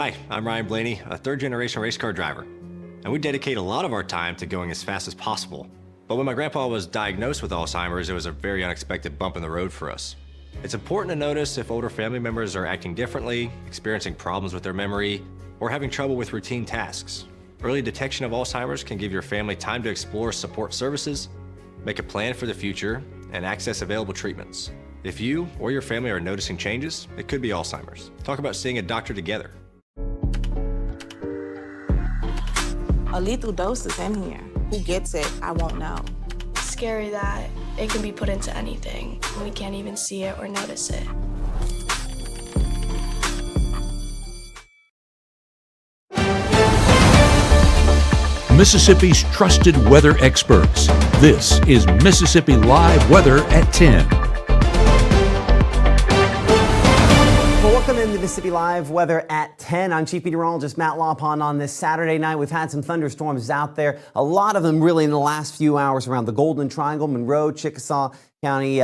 Hi, I'm Ryan Blaney, a third-generation race car driver, and we dedicate a lot of our time to going as fast as possible. But when my grandpa was diagnosed with Alzheimer's, it was a very unexpected bump in the road for us. It's important to notice if older family members are acting differently, experiencing problems with their memory, or having trouble with routine tasks. Early detection of Alzheimer's can give your family time to explore support services, make a plan for the future, and access available treatments. If you or your family are noticing changes, it could be Alzheimer's. Talk about seeing a doctor together. A lethal dose is in here. Who gets it, I won't know. It's scary that it can be put into anything, and we can't even see it or notice it. Mississippi's trusted weather experts. This is Mississippi Live Weather at 10. Welcome into Mississippi Live Weather at 10. I'm Chief Meteorologist Matt Lawpon. On this Saturday night, we've had some thunderstorms out there. A lot of them really in the last few hours around the Golden Triangle, Monroe, Chickasaw County,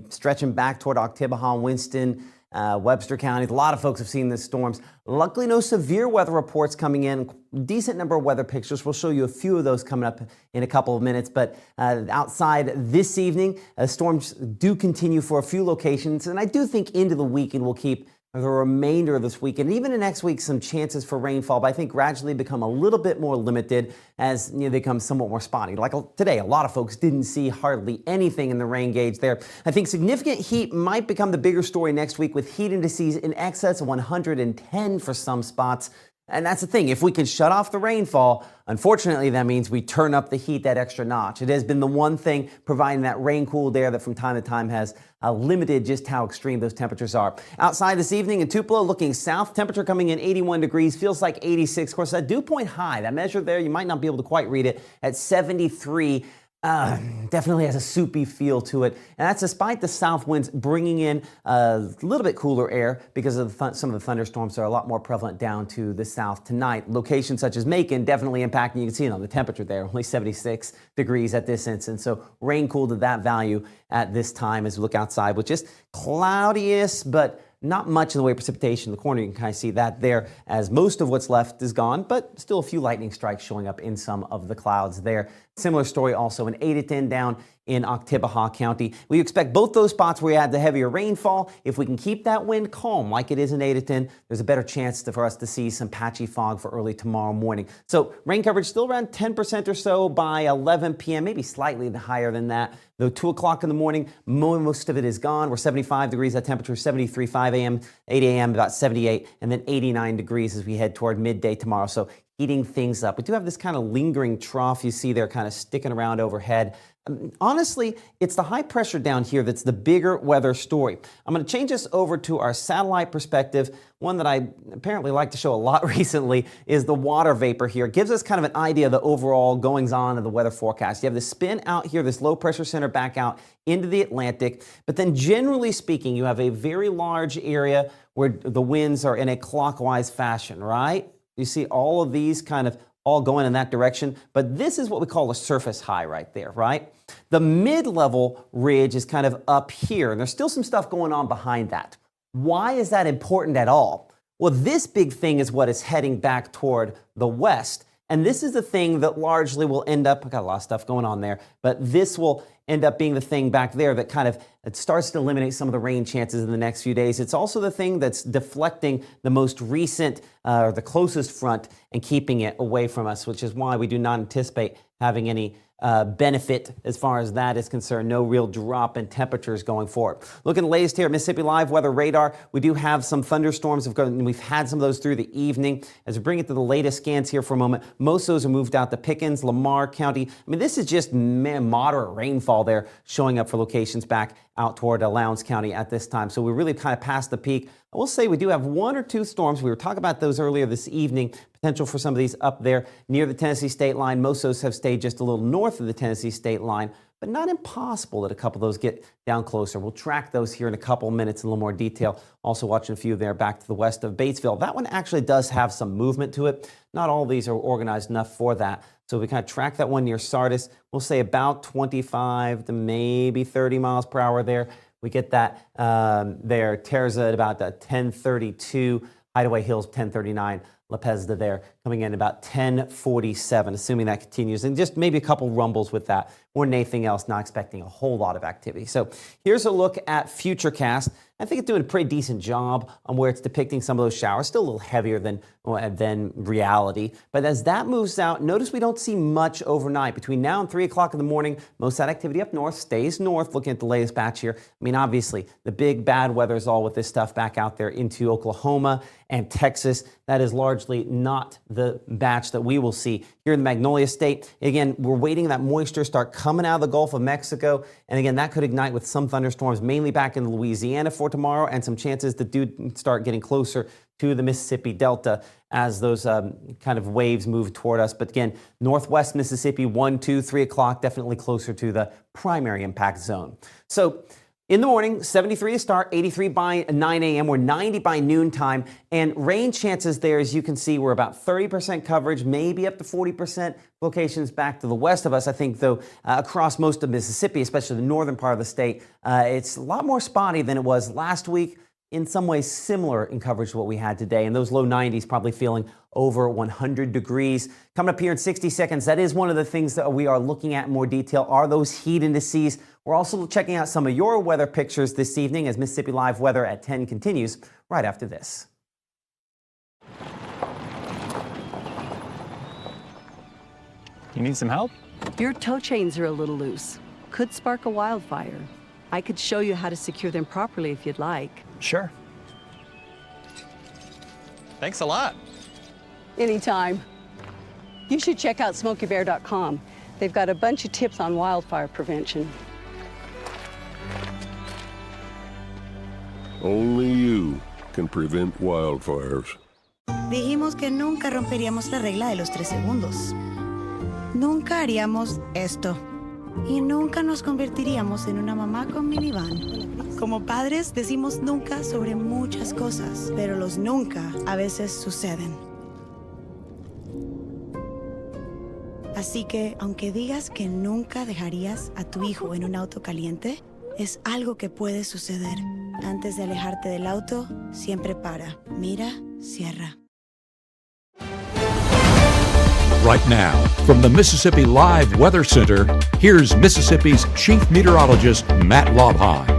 stretching back toward Oktibbeha, Winston, Webster counties. A lot of folks have seen these storms. Luckily, no severe weather reports coming in. Decent number of weather pictures. We'll show you a few of those coming up in a couple of minutes. But outside this evening, storms do continue for a few locations. And I do think into the weekend we'll keep the remainder of this weekend, even in next week, some chances for rainfall, but I think gradually become a little bit more limited as they become somewhat more spotty. Like today, a lot of folks didn't see hardly anything in the rain gauge there. I think significant heat might become the bigger story next week, with heat indices in excess of 110 for some spots. And that's the thing, if we can shut off the rainfall, unfortunately that means we turn up the heat that extra notch. It has been the one thing providing that rain-cooled air that from time to time has limited just how extreme those temperatures are. Outside this evening in Tupelo, looking south, temperature coming in 81 degrees, feels like 86. Of course, that dew point high, that measure there, you might not be able to quite read it, at 73. Definitely has a soupy feel to it, and that's despite the south winds bringing in a little bit cooler air because of some of the thunderstorms are a lot more prevalent down to the south tonight. Locations such as Macon definitely impacting. You can see it on the temperature there, only 76 degrees at this instance. So rain cooled to that value at this time as we look outside, with just cloudiest, but not much in the way of precipitation. In the corner, you can kind of see that there, as most of what's left is gone, but still a few lightning strikes showing up in some of the clouds there. Similar story also in 8 to 10 down in Oktibbeha County. We expect both those spots where we had the heavier rainfall. If we can keep that wind calm like it is in 8 to 10, there's a better chance for us to see some patchy fog for early tomorrow morning. So rain coverage still around 10% or so by 11 p.m., maybe slightly higher than that. Though 2 o'clock in the morning, most of it is gone. We're 75 degrees at temperature, 73, 5 a.m., 8 a.m., about 78, and then 89 degrees as we head toward midday tomorrow. So heating things up. We do have this kind of lingering trough you see there kind of sticking around overhead. Honestly, it's the high pressure down here that's the bigger weather story. I'm going to change this over to our satellite perspective. One that I apparently like to show a lot recently is the water vapor here. It gives us kind of an idea of the overall goings on of the weather forecast. You have the spin out here, this low pressure center back out into the Atlantic. But then generally speaking, you have a very large area where the winds are in a clockwise fashion, right? You see all of these kind of all going in that direction, but this is what we call a surface high right there, right? The mid-level ridge is kind of up here, and there's still some stuff going on behind that. Why is that important at all? Well, this big thing is what is heading back toward the west, and this is the thing that largely will end up, I've got a lot of stuff going on there, but this will end up being the thing back there that kind of it starts to eliminate some of the rain chances in the next few days. It's also the thing that's deflecting the most recent or the closest front and keeping it away from us, which is why we do not anticipate having any benefit as far as that is concerned. No real drop in temperatures going forward. Looking latest here at Mississippi Live Weather Radar, we do have some thunderstorms. We've had some of those through the evening. As we bring it to the latest scans here for a moment, most of those are moved out to Pickens, Lamar County. I mean, this is just moderate rainfall there showing up for locations back out toward Lowndes County at this time. So we're really kind of past the peak. I will say we do have 1 or 2 storms. We were talking about those earlier this evening. Potential for some of these up there near the Tennessee state line. Most of those have stayed just a little north of the Tennessee state line, but not impossible that a couple of those get down closer. We'll track those here in a couple of minutes in a little more detail. Also watching a few there back to the west of Batesville. That one actually does have some movement to it. Not all of these are organized enough for that. So we kind of track that one near Sardis. We'll say about 25 to maybe 30 miles per hour there. We get that there. Terza at about 1032. Hideaway Hills 1039, La Pesda there coming in about 1047, assuming that continues. And just maybe a couple rumbles with that. More than anything else, not expecting a whole lot of activity. So here's a look at Futurecast. I think it's doing a pretty decent job on where it's depicting some of those showers. Still a little heavier than reality. But as that moves out, notice we don't see much overnight. Between now and 3 o'clock in the morning, most of that activity up north stays north. Looking at the latest batch here. I mean, obviously, the big bad weather is all with this stuff back out there into Oklahoma and Texas. That is largely not the batch that we will see here in the Magnolia State. Again, we're waiting that moisture start coming out of the Gulf of Mexico. And again, that could ignite with some thunderstorms, mainly back in Louisiana for tomorrow, and some chances to start getting closer to the Mississippi Delta as those kind of waves move toward us. But again, northwest Mississippi, 1, 2, 3 o'clock, definitely closer to the primary impact zone. So in the morning, 73 to start, 83 by 9 a.m. We're 90 by noontime. And rain chances there, as you can see, we're about 30% coverage, maybe up to 40% locations back to the west of us. I think, though, across most of Mississippi, especially the northern part of the state, it's a lot more spotty than it was last week. In some ways similar in coverage to what we had today. And those low 90s probably feeling over 100 degrees. Coming up here in 60 seconds, that is one of the things that we are looking at in more detail, are those heat indices. We're also checking out some of your weather pictures this evening as Mississippi Live Weather at 10 continues right after this. You need some help? Your tow chains are a little loose. Could spark a wildfire. I could show you how to secure them properly if you'd like. Sure. Thanks a lot. Anytime. You should check out SmokeyBear.com. They've got a bunch of tips on wildfire prevention. Only you can prevent wildfires. Dijimos que nunca romperíamos la regla de los 3 segundos. Nunca haríamos esto. Y nunca nos convertiríamos en una mamá con minivan. Como padres decimos nunca sobre muchas cosas, pero los nunca a veces suceden. Así que, aunque digas que nunca dejarías a tu hijo en un auto caliente, es algo que puede suceder. Antes de alejarte del auto, siempre para, mira, cierra. Right now, from the Mississippi Live Weather Center, here's Mississippi's Chief Meteorologist, Matt Lobheim.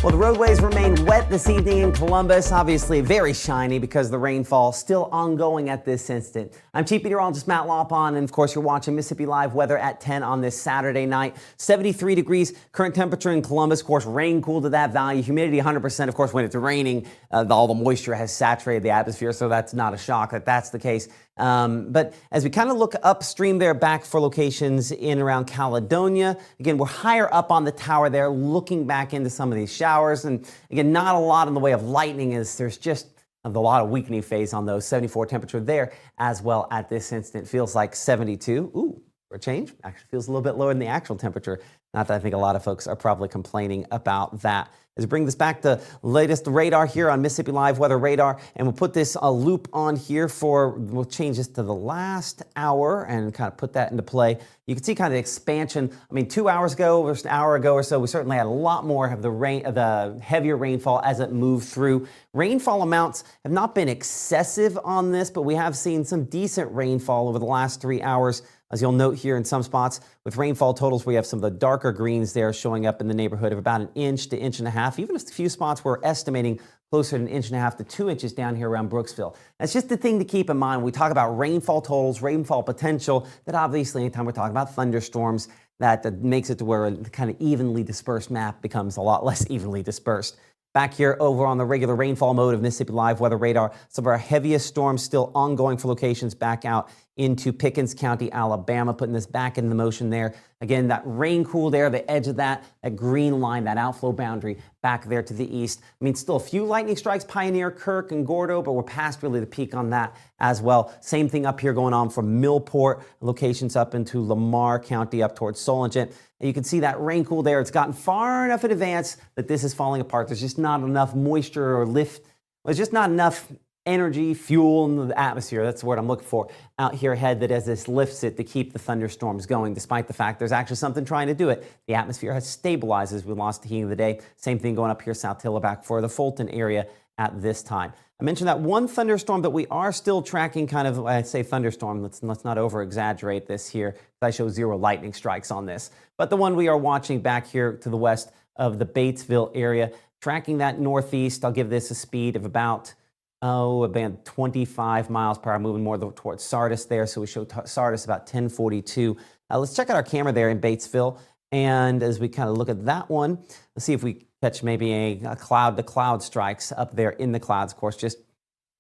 Well, the roadways remain wet this evening in Columbus. Obviously very shiny because the rainfall still ongoing at this instant. I'm Chief Meteorologist Matt Lopon, and of course you're watching Mississippi Live Weather at 10 on this Saturday night. 73 degrees current temperature in Columbus. Of course, rain cooled to that value. Humidity 100%. Of course, when it's raining, all the moisture has saturated the atmosphere, so that's not a shock that that's the case. But as we kind of look upstream there, back for locations in around Caledonia, again, we're higher up on the tower there, looking back into some of these showers. And again, not a lot in the way of lightning, as there's just a lot of weakening phase on those. 74 temperature there as well at this instant. Feels like 72. Ooh, for a change. Actually feels a little bit lower than the actual temperature. Not that I think a lot of folks are probably complaining about that. As we bring this back to latest radar here on Mississippi Live Weather Radar, and we'll put this loop on here we'll change this to the last hour and kind of put that into play. You can see kind of the expansion. I mean, 2 hours ago or an hour ago or so, we certainly had a lot more of the heavier rainfall as it moved through. Rainfall amounts have not been excessive on this, but we have seen some decent rainfall over the last 3 hours. As you'll note here in some spots with rainfall totals, we have some of the darker greens there showing up in the neighborhood of about 1 inch to 1.5 inches. Even a few spots we're estimating closer to 1.5 inches to 2 inches down here around Brooksville. That's just the thing to keep in mind. We talk about rainfall totals, rainfall potential, that obviously anytime we're talking about thunderstorms, that makes it to where a kind of evenly dispersed map becomes a lot less evenly dispersed. Back here over on the regular rainfall mode of Mississippi Live Weather Radar, some of our heaviest storms still ongoing for locations back out into Pickens County, Alabama, putting this back into motion there. Again, that rain cooled air, the edge of that green line, that outflow boundary back there to the east. I mean, still a few lightning strikes, Pioneer, Kirk, and Gordo, but we're past really the peak on that as well. Same thing up here going on from Millport, locations up into Lamar County, up towards Solingent. And you can see that rain cooled air. It's gotten far enough in advance that this is falling apart. There's just not enough moisture or lift. There's just not enough energy, fuel in the atmosphere. That's the word I'm looking for out here ahead, that as this lifts it to keep the thunderstorms going, despite the fact there's actually something trying to do it. The atmosphere has stabilized as we lost the heat of the day. Same thing going up here, South Tiller, back for the Fulton area at this time. I mentioned that one thunderstorm that we are still tracking, kind of, I say thunderstorm, let's not over-exaggerate this here. I show 0 lightning strikes on this. But the one we are watching back here to the west of the Batesville area, tracking that northeast, I'll give this a speed of about 25 miles per hour, moving more towards Sardis there. So we show Sardis about 1042. Let's check out our camera there in Batesville. And as we kind of look at that one, let's see if we catch maybe a cloud-to-cloud strikes up there in the clouds. Of course, just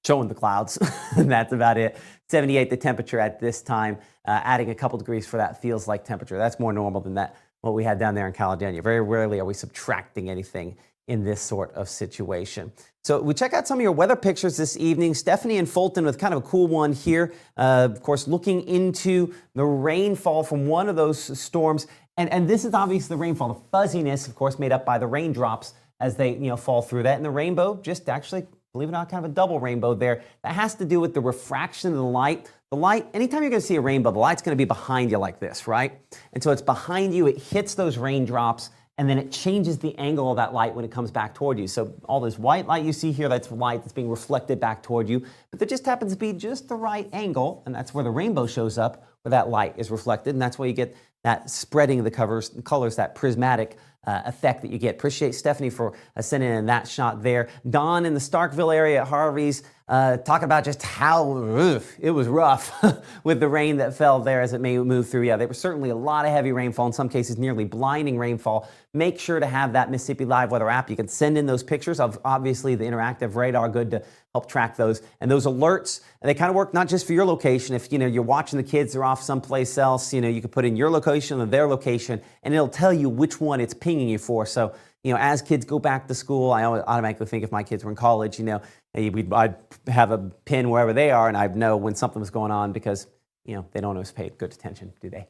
showing the clouds. And that's about it. 78 the temperature at this time, adding a couple degrees for that feels like temperature. That's more normal than that what we had down there in Caledonia. Very rarely are we subtracting anything in this sort of situation. So we check out some of your weather pictures this evening. Stephanie and Fulton with kind of a cool one here. Of course, looking into the rainfall from one of those storms. And this is obviously the rainfall. The fuzziness, of course, made up by the raindrops as they fall through that. And the rainbow, just actually, believe it or not, kind of a double rainbow there. That has to do with the refraction of the light. The light, anytime you're going to see a rainbow, the light's going to be behind you like this, right? And so it's behind you, it hits those raindrops, and then it changes the angle of that light when it comes back toward you. So all this white light you see here, that's light that's being reflected back toward you. But there just happens to be just the right angle, and that's where the rainbow shows up, where that light is reflected, and that's why you get that spreading of the colors, that prismatic effect that you get. Appreciate Stephanie for sending in that shot there. Don in the Starkville area at Harvey's talking about just how it was rough with the rain that fell there as it may move through. Yeah, there was certainly a lot of heavy rainfall, in some cases nearly blinding rainfall. Make sure to have that Mississippi Live Weather app. You can send in those pictures of obviously the interactive radar, good to help track those. And those alerts, they kind of work not just for your location. If you're watching the kids, they're off someplace else, you could put in your location or their location, and it'll tell you which one it's pinging you for. So, as kids go back to school, I always automatically think if my kids were in college, I'd have a pin wherever they are, and I'd know when something was going on because, they don't always pay good attention, do they?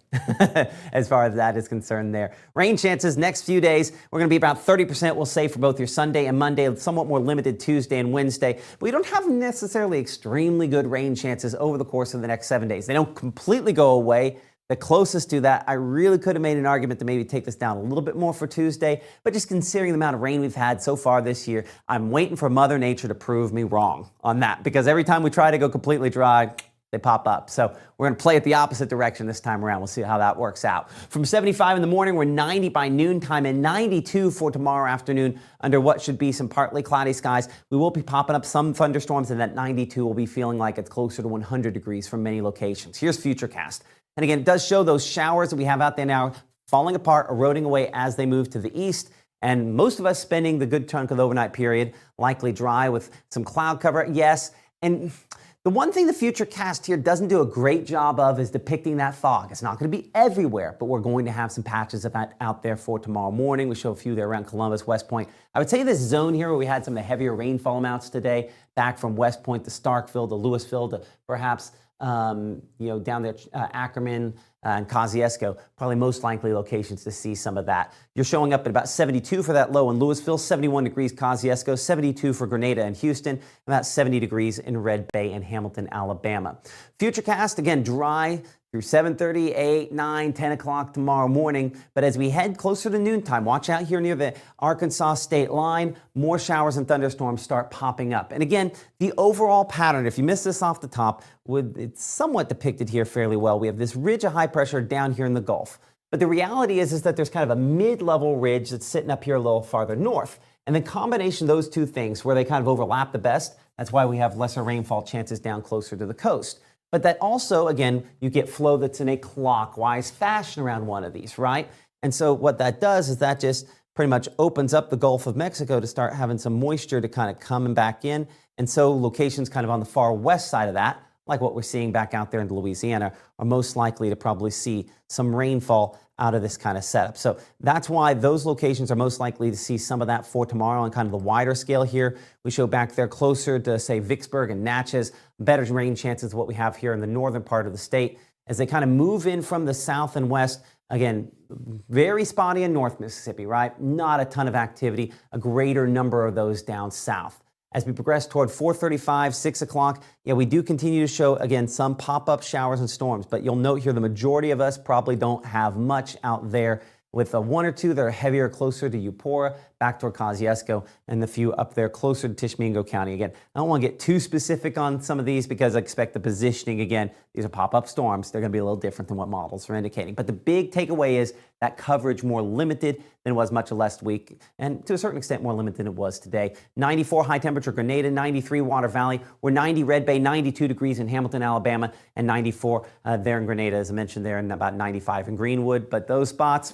As far as that is concerned there. Rain chances next few days, we're going to be about 30%, we'll say, for both your Sunday and Monday, somewhat more limited Tuesday and Wednesday. But we don't have necessarily extremely good rain chances over the course of the next 7 days. They don't completely go away. The closest to that, I really could have made an argument to maybe take this down a little bit more for Tuesday, but just considering the amount of rain we've had so far this year, I'm waiting for Mother Nature to prove me wrong on that, because every time we try to go completely dry, they pop up. So we're going to play it the opposite direction this time around. We'll see how that works out. From 75 in the morning, we're 90 by noontime and 92 for tomorrow afternoon under what should be some partly cloudy skies. We will be popping up some thunderstorms, and that 92 will be feeling like it's closer to 100 degrees from many locations. Here's Futurecast. And again, it does show those showers that we have out there now falling apart, eroding away as they move to the east. And most of us spending the good chunk of the overnight period likely dry with some cloud cover. Yes. And the one thing the Futurecast here doesn't do a great job of is depicting that fog. It's not going to be everywhere, but we're going to have some patches of that out there for tomorrow morning. We show a few there around Columbus, West Point. I would say this zone here where we had some of the heavier rainfall amounts today, back from West Point to Starkville to Louisville to perhaps down there, Ackerman and Kosciuszko, probably most likely locations to see some of that. You're showing up at about 72 for that low in Louisville, 71 degrees Kosciuszko, 72 for Grenada and Houston, about 70 degrees in Red Bay and Hamilton, Alabama. Futurecast, again, dry through 7:30, 8, 9, 10 o'clock tomorrow morning. But as we head closer to noontime, watch out here near the Arkansas state line, more showers and thunderstorms start popping up. And again, the overall pattern, if you missed this off the top, it's somewhat depicted here fairly well. We have this ridge of high pressure down here in the Gulf. But the reality is that there's kind of a mid-level ridge that's sitting up here a little farther north. And the combination of those two things, where they kind of overlap the best, that's why we have lesser rainfall chances down closer to the coast. But that also, again, you get flow that's in a clockwise fashion around one of these, right? And so what that does is that just pretty much opens up the Gulf of Mexico to start having some moisture to kind of come back in. And so locations kind of on the far west side of that, like what we're seeing back out there in Louisiana, are most likely to probably see some rainfall out of this kind of setup. So that's why those locations are most likely to see some of that for tomorrow on kind of the wider scale here. We show back there closer to, say, Vicksburg and Natchez, better rain chances of what we have here in the northern part of the state. As they kind of move in from the south and west, again, very spotty in North Mississippi, right? Not a ton of activity, a greater number of those down south. As we progress toward 4:35, 6 o'clock, we do continue to show, again, some pop-up showers and storms. But you'll note here the majority of us probably don't have much out there with one or two that are heavier closer to Eupora, back toward Kosciuszko, and the few up there closer to Tishomingo County. Again, I don't want to get too specific on some of these because I expect the positioning, again, these are pop-up storms. They're going to be a little different than what models are indicating. But the big takeaway is that coverage more limited than it was much of last week, and to a certain extent more limited than it was today. 94 high temperature Grenada, 93 Water Valley. We're 90 Red Bay, 92 degrees in Hamilton, Alabama, and 94 there in Grenada, as I mentioned there, and about 95 in Greenwood. But those spots,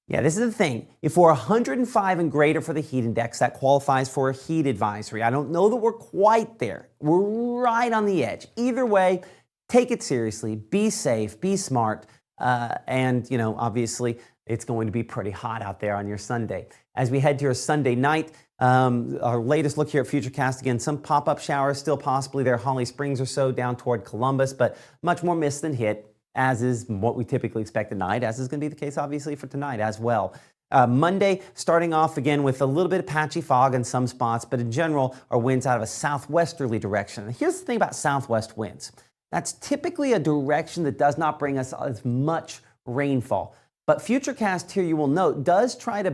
yeah, this is the thing. If we're 105 and greater for the heat index, that qualifies for a heat advisory. I don't know that we're quite there. We're right on the edge. Either way, take it seriously, be safe, be smart, and, you know, obviously it's going to be pretty hot out there on your Sunday. As we head to your Sunday night, our latest look here at Futurecast, again, some pop-up showers still possibly there, Holly Springs or so down toward Columbus, but much more mist than hit, as is what we typically expect tonight, as is going to be the case, obviously, for tonight as well. Monday, starting off again with a little bit of patchy fog in some spots, but in general, our winds out of a southwesterly direction. And here's the thing about southwest winds. That's typically a direction that does not bring us as much rainfall. But Futurecast here, you will note, does try to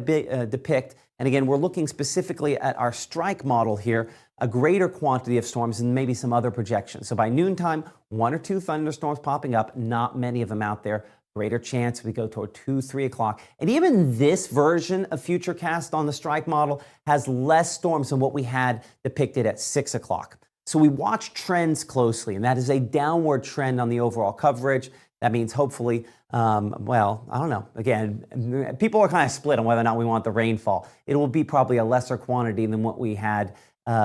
depict, and again, we're looking specifically at our strike model here, a greater quantity of storms than maybe some other projections. So by noontime, 1 or 2 thunderstorms popping up, not many of them out there. Greater chance we go toward 2, 3 o'clock. And even this version of Futurecast on the strike model has less storms than what we had depicted at 6 o'clock. So we watch trends closely, and that is a downward trend on the overall coverage. That means hopefully, well, I don't know. Again, people are kind of split on whether or not we want the rainfall. It will be probably a lesser quantity than what we had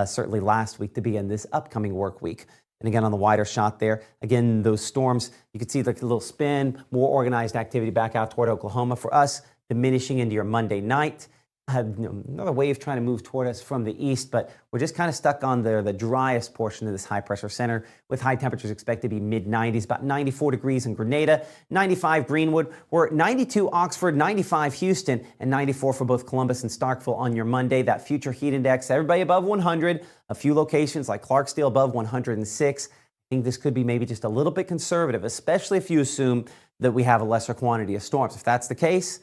certainly last week to be in this upcoming work week. And again, on the wider shot there, again, those storms, you can see like a little spin, more organized activity back out toward Oklahoma. For us, diminishing into your Monday night. Another wave trying to move toward us from the east, but we're just kind of stuck on the driest portion of this high pressure center with high temperatures expected to be mid-90s, about 94 degrees in Grenada, 95 Greenwood. We're at 92 Oxford, 95 Houston, and 94 for both Columbus and Starkville on your Monday. That future heat index, everybody above 100, a few locations like Clarksdale above 106. I think this could be maybe just a little bit conservative, especially if you assume that we have a lesser quantity of storms. If that's the case,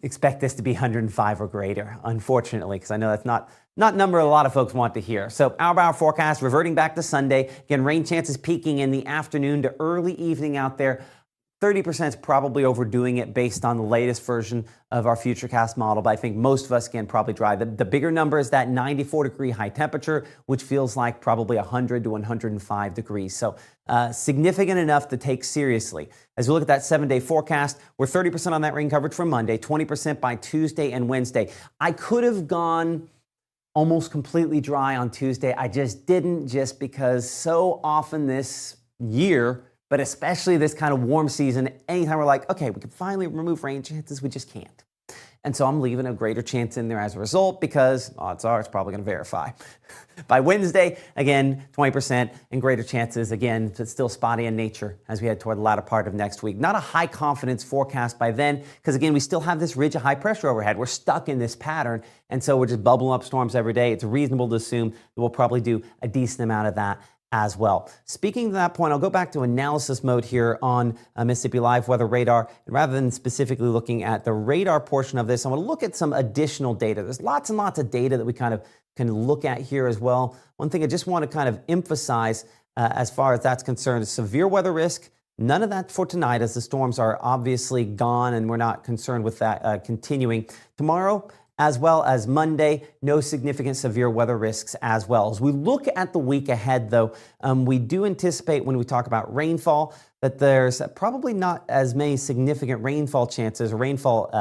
expect this to be 105 or greater, unfortunately, because I know that's not a number a lot of folks want to hear. So hour-by-hour forecast, reverting back to Sunday. Again, rain chances peaking in the afternoon to early evening out there. 30% is probably overdoing it based on the latest version of our Futurecast model, but I think most of us can probably drive. The bigger number is that 94-degree high temperature, which feels like probably 100 to 105 degrees. So significant enough to take seriously. As we look at that 7-day forecast, we're 30% on that rain coverage for Monday, 20% by Tuesday and Wednesday. I could have gone almost completely dry on Tuesday. I just didn't, just because so often this year, but especially this kind of warm season, anytime we're like, okay, we can finally remove rain chances, we just can't. And so I'm leaving a greater chance in there as a result because odds are it's probably going to verify. By Wednesday, again, 20% and greater chances, again, it's still spotty in nature as we head toward the latter part of next week. Not a high confidence forecast by then because, again, we still have this ridge of high pressure overhead. We're stuck in this pattern, and so we're just bubbling up storms every day. It's reasonable to assume that we'll probably do a decent amount of that as well. Speaking to that point, I'll go back to analysis mode here on Mississippi Live Weather Radar. And rather than specifically looking at the radar portion of this, I want to look at some additional data. There's lots and lots of data that we kind of can look at here as well. One thing I just want to kind of emphasize as far as that's concerned is severe weather risk. None of that for tonight, as the storms are obviously gone and we're not concerned with that continuing. Tomorrow, as well as Monday, no significant severe weather risks as well. As we look at the week ahead, though, we do anticipate when we talk about rainfall that there's probably not as many significant rainfall chances or rainfall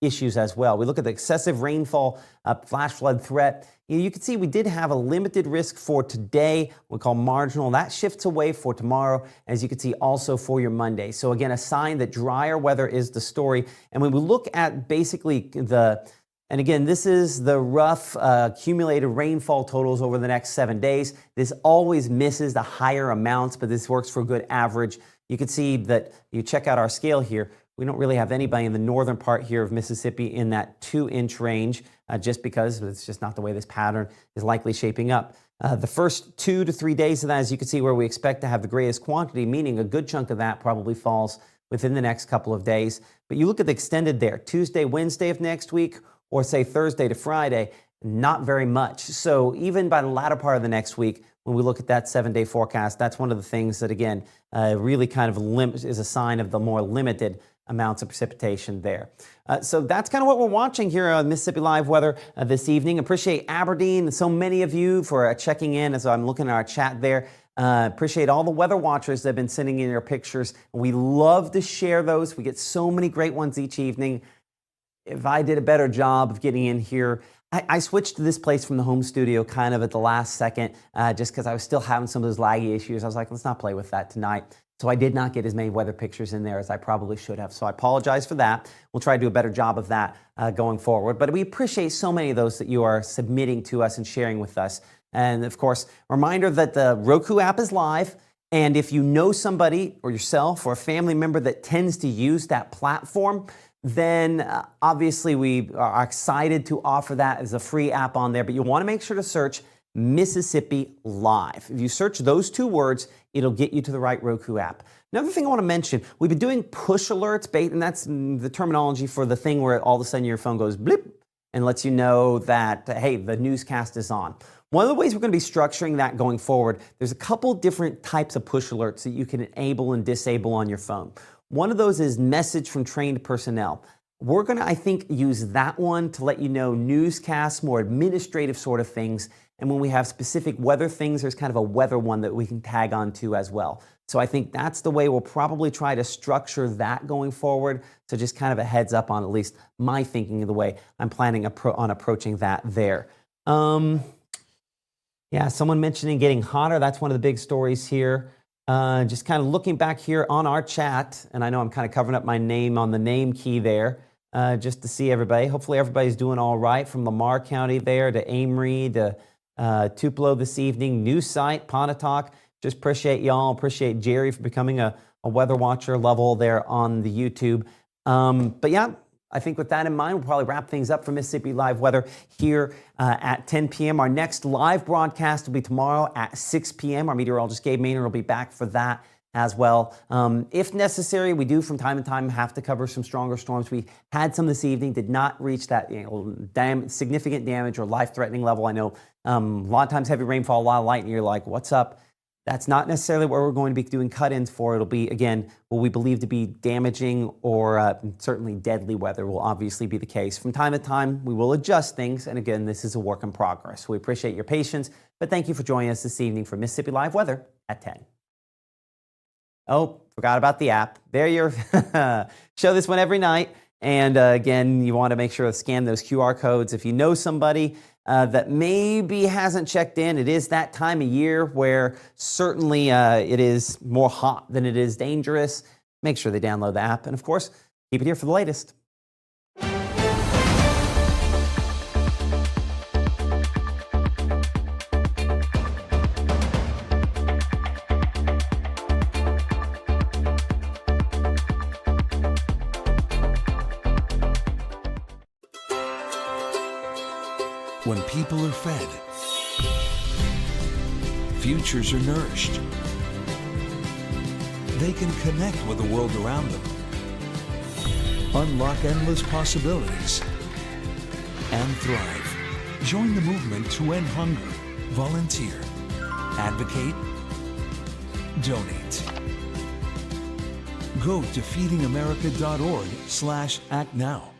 issues as well. We look at the excessive rainfall flash flood threat. You can see we did have a limited risk for today, we call marginal. That shifts away for tomorrow, as you can see also for your Monday. So again, a sign that drier weather is the story. And when we look at basically and again, this is the rough accumulated rainfall totals over the next 7 days. This always misses the higher amounts, but this works for a good average. You can see that you check out our scale here. We don't really have anybody in the northern part here of Mississippi in that 2-inch range, just because it's just not the way this pattern is likely shaping up. The first 2 to 3 days of that, as you can see, where we expect to have the greatest quantity, meaning a good chunk of that probably falls within the next couple of days. But you look at the extended there, Tuesday, Wednesday of next week, or say Thursday to Friday, not very much. So even by the latter part of the next week, when we look at that 7-day forecast, that's one of the things that, again, really kind of is a sign of the more limited amounts of precipitation there. So that's kind of what we're watching here on Mississippi Live Weather this evening. Appreciate Aberdeen and so many of you for checking in as I'm looking at our chat there. Appreciate all the weather watchers that have been sending in their pictures. We love to share those. We get so many great ones each evening. If I did a better job of getting in here, I switched to this place from the home studio kind of at the last second, just because I was still having some of those laggy issues. I was like, let's not play with that tonight. So I did not get as many weather pictures in there as I probably should have. So I apologize for that. We'll try to do a better job of that going forward. But we appreciate so many of those that you are submitting to us and sharing with us. And of course, reminder that the Roku app is live. And if you know somebody or yourself or a family member that tends to use that platform, then obviously we are excited to offer that as a free app on there. But you'll want to make sure to search Mississippi Live. If you search those two words, it'll get you to the right Roku app. Another thing I want to mention, we've been doing push alerts, and that's the terminology for the thing where all of a sudden your phone goes blip and lets you know that, hey, the newscast is on. One of the ways we're going to be structuring that going forward, there's a couple different types of push alerts that you can enable and disable on your phone. One of those is message from trained personnel. We're going to, I think, use that one to let you know newscasts, more administrative sort of things. And when we have specific weather things, there's kind of a weather one that we can tag on to as well. So I think that's the way we'll probably try to structure that going forward. So just kind of a heads up on at least my thinking of the way I'm planning on approaching that there. Yeah, someone mentioning getting hotter. That's one of the big stories here. Just kind of looking back here on our chat, and I know I'm kind of covering up my name on the name key there, just to see everybody. Hopefully everybody's doing all right, from Lamar County there to Amory to Tupelo this evening, new site, Pontotoc. Just appreciate y'all. Appreciate Jerry for becoming a weather watcher level there on the YouTube. But yeah, I think with that in mind, we'll probably wrap things up for Mississippi Live Weather here at 10 p.m. Our next live broadcast will be tomorrow at 6 p.m. Our meteorologist Gabe Maynard will be back for that as well. If necessary, we do from time to time have to cover some stronger storms. We had some this evening, did not reach that significant damage or life-threatening level. I know a lot of times heavy rainfall, a lot of lightning, you're like, what's up? That's not necessarily what we're going to be doing cut-ins for. It'll be, again, what we believe to be damaging or certainly deadly weather will obviously be the case. From time to time, we will adjust things. And again, this is a work in progress. We appreciate your patience, but thank you for joining us this evening for Mississippi Live Weather at 10. Oh, forgot about the app. There you're. Show this one every night. And again, you want to make sure to scan those QR codes. If you know somebody that maybe hasn't checked in, it is that time of year where certainly it is more hot than it is dangerous. Make sure they download the app. And of course, keep it here for the latest. When people are fed, futures are nourished. They can connect with the world around them, unlock endless possibilities, and thrive. Join the movement to end hunger. Volunteer. Advocate. Donate. Go to feedingamerica.org/act now.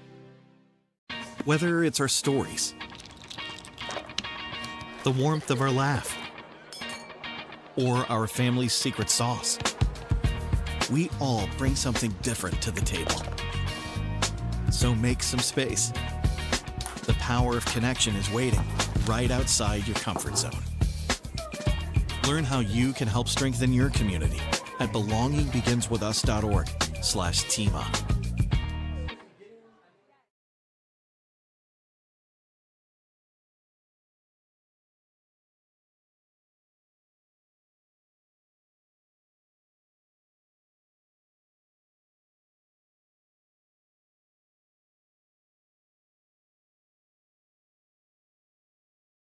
Whether it's our stories, the warmth of our laugh, or our family's secret sauce, we all bring something different to the table. So make some space. The power of connection is waiting right outside your comfort zone. Learn how you can help strengthen your community at belongingbeginswithus.org/team up.